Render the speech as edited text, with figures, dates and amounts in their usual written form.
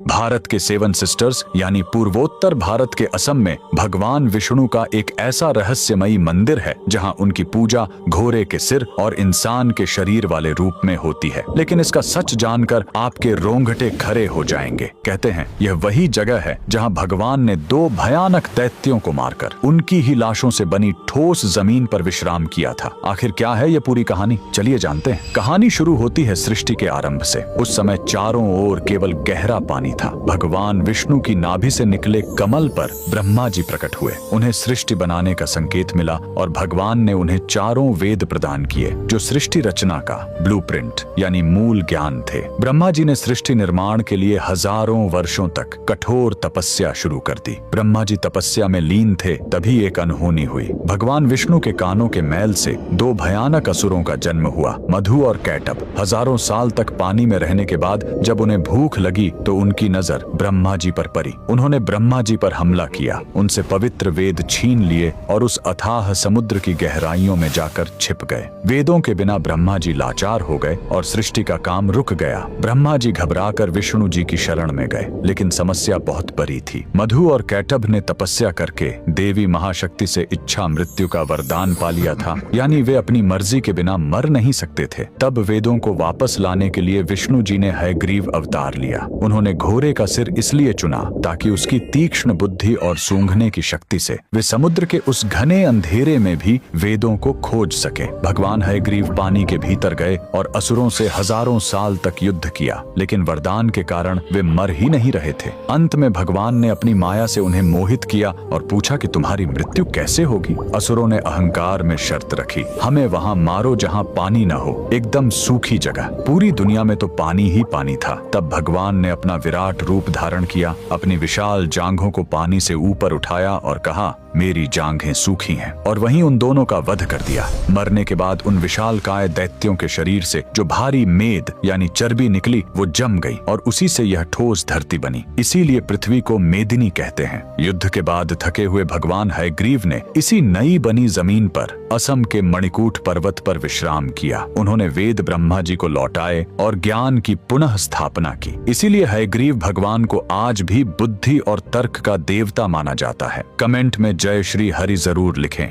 भारत के seven sisters यानी पूर्वोत्तर भारत के असम में भगवान विष्णु का एक ऐसा रहस्यमयी मंदिर है जहां उनकी पूजा घोड़े के सिर और इंसान के शरीर वाले रूप में होती है। लेकिन इसका सच जानकर आपके रोंगटे खड़े हो जाएंगे। कहते हैं यह वही जगह है जहां भगवान ने दो भयानक दैत्यों को मारकर उनकी ही लाशों से बनी ठोस जमीन पर विश्राम किया था। आखिर क्या है यह पूरी कहानी, चलिए जानते हैं। कहानी शुरू होती है सृष्टि के आरंभ से। उस समय चारों ओर केवल गहरा पानी था। भगवान विष्णु की नाभि से निकले कमल पर ब्रह्मा जी प्रकट हुए। उन्हें सृष्टि बनाने का संकेत मिला और भगवान ने उन्हें चारों वेद प्रदान किए जो सृष्टि रचना का ब्लूप्रिंट यानी मूल ज्ञान थे। ब्रह्मा जी ने सृष्टि निर्माण के लिए हजारों वर्षों तक कठोर तपस्या शुरू कर दी। ब्रह्मा जी तपस्या में लीन थे, तभी एक अनहोनी हुई। भगवान विष्णु के कानों के मैल से दो भयानक असुरों का जन्म हुआ, मधु और कैटभ। हजारों साल तक पानी में रहने के बाद जब उन्हें भूख लगी तो उनकी नजर ब्रह्मा जी पर पड़ी। उन्होंने ब्रह्मा जी पर हमला किया, उनसे पवित्र वेद छीन लिए और उस अथाह समुद्र की गहराइयों में जाकर छिप गए। वेदों के बिना ब्रह्मा जी लाचार हो गए और सृष्टि का काम रुक गया। ब्रह्मा जी घबराकर विष्णु जी की शरण में गए, लेकिन समस्या बहुत बड़ी थी। मधु और कैटभ ने तपस्या करके देवी महाशक्ति से इच्छा मृत्यु का वरदान पा लिया था, यानी वे अपनी मर्जी के बिना मर नहीं सकते थे। तब वेदों को वापस लाने के लिए विष्णु जी ने हयग्रीव अवतार लिया। उन्होंने घोड़े का सिर इसलिए चुना ताकि उसकी तीक्ष्ण बुद्धि और सूंघने की शक्ति से वे समुद्र के उस घने अंधेरे में भी वेदों को खोज सके। भगवान हयग्रीव पानी के भीतर गए और असुरों से हजारों साल तक युद्ध किया, लेकिन वरदान के कारण वे मर ही नहीं रहे थे। अंत में भगवान ने अपनी माया से उन्हें मोहित किया और पूछा कि तुम्हारी मृत्यु कैसे होगी। असुरों ने अहंकार में शर्त रखी, हमें वहां मारो जहां पानी न हो, एकदम सूखी जगह। पूरी दुनिया में तो पानी ही पानी था। तब भगवान ने अपना विराट रूप धारण किया, अपनी विशाल जांघों को पानी से ऊपर उठाया और कहा, मेरी जांघें सूखी हैं, और वहीं उन दोनों का वध कर दिया। मरने के बाद उन विशालकाय दैत्यों के शरीर से जो भारी मेद यानी चर्बी निकली वो जम गई और उसी से यह ठोस धरती बनी। इसीलिए पृथ्वी को मेदिनी कहते हैं। युद्ध के बाद थके हुए भगवान हयग्रीव ने इसी नई बनी जमीन पर असम के मणिकूट पर्वत पर विश्राम किया। उन्होंने वेद ब्रह्मा जी को लौटाए और ज्ञान की पुनः स्थापना की। इसीलिए हयग्रीव भगवान को आज भी बुद्धि और तर्क का देवता माना जाता है। कमेंट में जय श्री हरि जरूर लिखें।